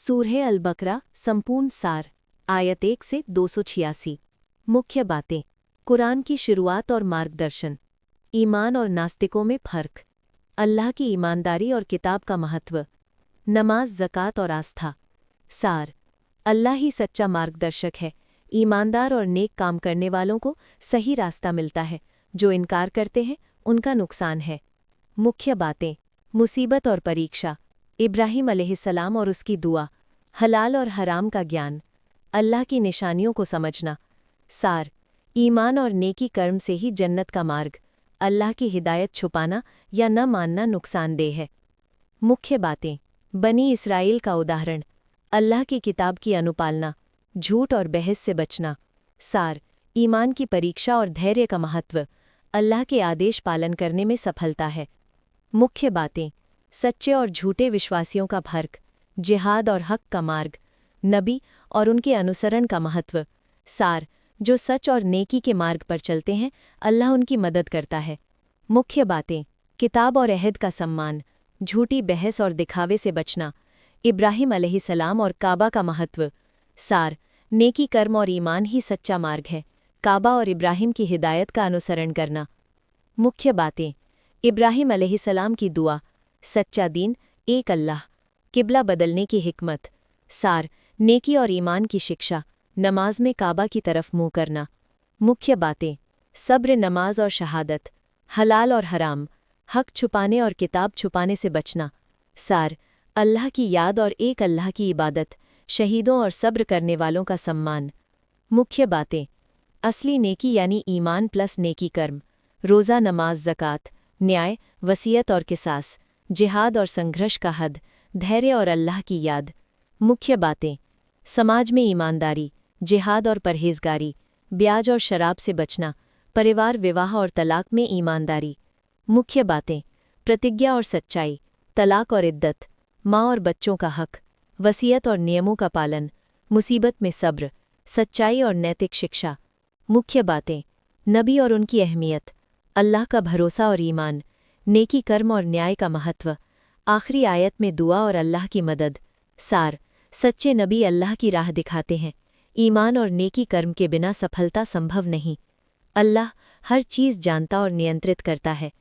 सूरह अल-बकरा संपूर्ण सार आयत 1 से 286। मुख्य बातें। कुरान की शुरुआत और मार्गदर्शन। ईमान और नास्तिकों में फ़र्क। अल्लाह की ईमानदारी और किताब का महत्व। नमाज, ज़कात और आस्था। सार। अल्लाह ही सच्चा मार्गदर्शक है। ईमानदार और नेक काम करने वालों को सही रास्ता मिलता है। जो इनकार करते हैं उनका नुकसान है। मुख्य बातें। मुसीबत और परीक्षा। इब्राहिम अलैहिस्सलाम और उसकी दुआ। हलाल और हराम का ज्ञान। अल्लाह की निशानियों को समझना। सार। ईमान और नेकी कर्म से ही जन्नत का मार्ग। अल्लाह की हिदायत छुपाना या न मानना नुकसानदेह है। मुख्य बातें। बनी इसराइल का उदाहरण। अल्लाह की किताब की अनुपालना। झूठ और बहस से बचना। सार। ईमान की परीक्षा और धैर्य का महत्व। अल्लाह के आदेश पालन करने में सफलता है। मुख्य बातें। सच्चे और झूठे विश्वासियों का फर्क। जिहाद और हक का मार्ग। नबी और उनके अनुसरण का महत्व। सार। जो सच और नेकी के मार्ग पर चलते हैं अल्लाह उनकी मदद करता है। मुख्य बातें। किताब और अहद का सम्मान। झूठी बहस और दिखावे से बचना। इब्राहिम अलैहिस्सलाम और काबा का महत्व। सार। नेकी कर्म और ईमान ही सच्चा मार्ग है। काबा और इब्राहिम की हिदायत का अनुसरण करना। मुख्य बातें। इब्राहिम अलैहिस्सलाम की दुआ। सच्चा दीन एक अल्लाह। किबला बदलने की हिकमत। सार। नेकी और ईमान की शिक्षा। नमाज में काबा की तरफ मुँह करना। मुख्य बातें। सब्र, नमाज और शहादत। हलाल और हराम। हक छुपाने और किताब छुपाने से बचना। सार। अल्लाह की याद और एक अल्लाह की इबादत। शहीदों और सब्र करने वालों का सम्मान। मुख्य बातें। असली नेकी यानी ईमान प्लस नेकी कर्म। रोज़ा, नमाज, ज़कात। न्याय, वसीयत और किसास। जिहाद और संघर्ष का हद। धैर्य और अल्लाह की याद। मुख्य बातें। समाज में ईमानदारी। जिहाद और परहेजगारी। ब्याज और शराब से बचना। परिवार, विवाह और तलाक में ईमानदारी। मुख्य बातें। प्रतिज्ञा और सच्चाई। तलाक और इद्दत। माँ और बच्चों का हक। वसीयत और नियमों का पालन। मुसीबत में सब्र। सच्चाई और नैतिक शिक्षा। मुख्य बातें। नबी और उनकी अहमियत। अल्लाह का भरोसा और ईमान। नेकी कर्म और न्याय का महत्व। आखिरी आयत में दुआ और अल्लाह की मदद। सार। सच्चे नबी अल्लाह की राह दिखाते हैं। ईमान और नेकी कर्म के बिना सफलता संभव नहीं। अल्लाह हर चीज़ जानता और नियंत्रित करता है।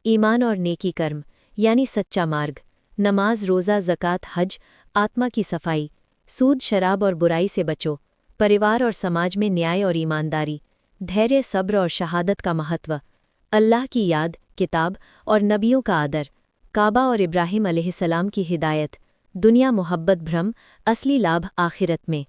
ईमान और नेकी कर्म यानी सच्चा मार्ग। नमाज, रोज़ा, ज़कात, हज। आत्मा की सफाई। सूद, शराब और बुराई से बचो। परिवार और समाज में न्याय और ईमानदारी। धैर्य, सब्र और शहादत का महत्व। अल्लाह की याद, किताब और नबियों का आदर। काबा और इब्राहिम अलैहिस्सलाम की हिदायत। दुनिया मोहब्बत भ्रम, असली लाभ आखिरत में।